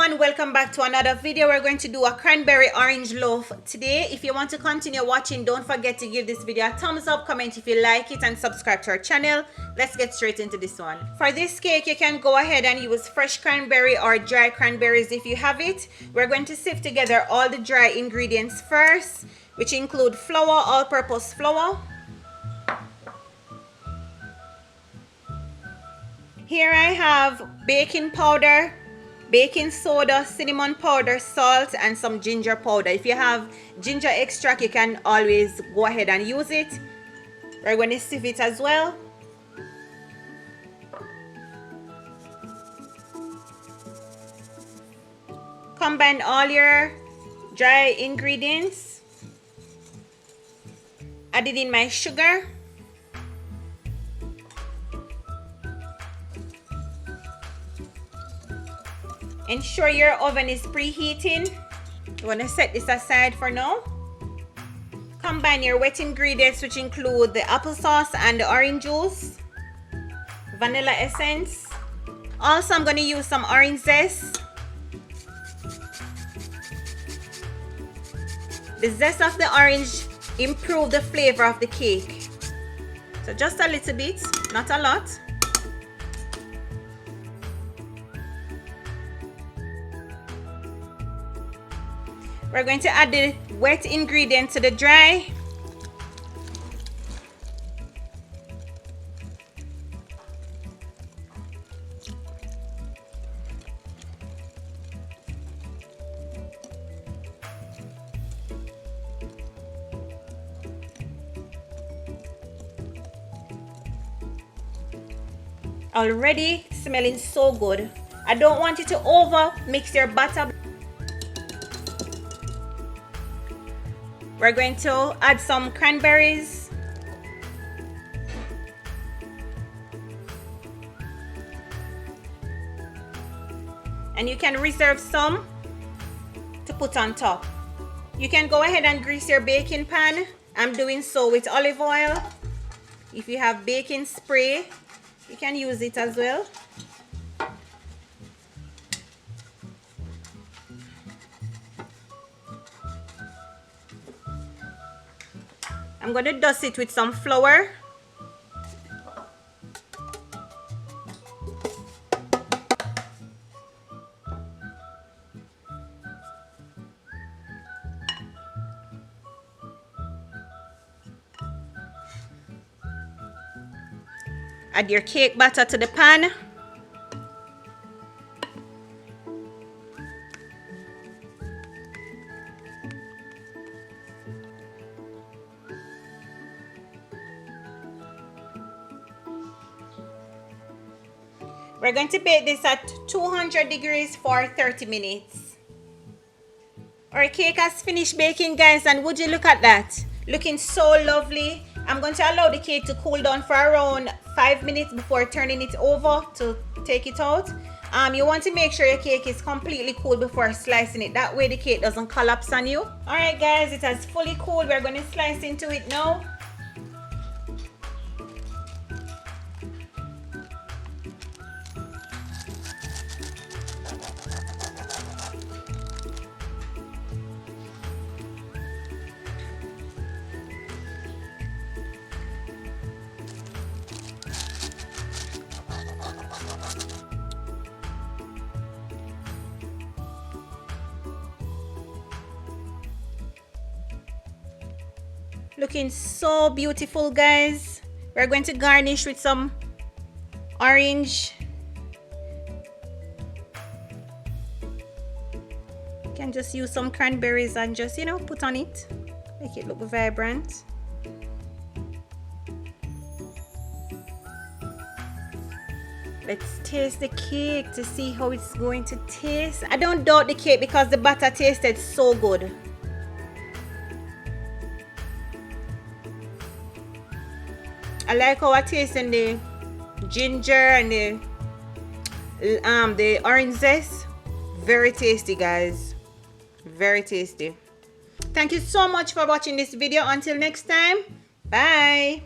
everyone, welcome back to another video. We're going to do a cranberry orange loaf today. If you want to continue watching, don't forget to give this video a thumbs up, comment if you like it, and subscribe to our channel. Let's get straight into this one. For this cake, you can go ahead and use fresh cranberry or dry cranberries if you have it. We're going to sift together all the dry ingredients first, which include flour, all-purpose flour. Here I have baking powder, baking soda, cinnamon powder, salt, and some ginger powder. If you have ginger extract, you can always go ahead and use it. We're going to sieve it as well. Combine all your dry ingredients. Add it in my sugar. Ensure your oven is preheating. You want to set this aside for now. Combine your wet ingredients, which include the applesauce and the orange juice, vanilla essence. Also, I'm going to use some orange zest. The zest of the orange improves the flavor of the cake. So just a little bit, not a lot. We're going to add the wet ingredient to the dry. Already smelling so good. I don't want you to over mix your batter. We're going to add some cranberries. And you can reserve some to put on top. You can go ahead and grease your baking pan. I'm doing so with olive oil. If you have baking spray, you can use it as well. I'm going to dust it with some flour. Add your cake batter to the pan. We're going to bake this at 200 degrees for 30 minutes. Our cake has finished baking, guys, and would you look at that? Looking so lovely. I'm going to allow the cake to cool down for around 5 minutes before turning it over to take it out. You want to make sure your cake is completely cool before slicing it. That way the cake doesn't collapse on you. Alright guys, it has fully cooled. We're going to slice into it now. Looking so beautiful, guys. We're going to garnish with some orange. You can just use some cranberries and just, you know, put on it. Make it look vibrant. Let's taste the cake to see how it's going to taste. I don't doubt the cake because the batter tasted so good. I like how it tastes in the ginger and the orange zest. Very tasty, guys. Very tasty. Thank you so much for watching this video. Until next time, bye.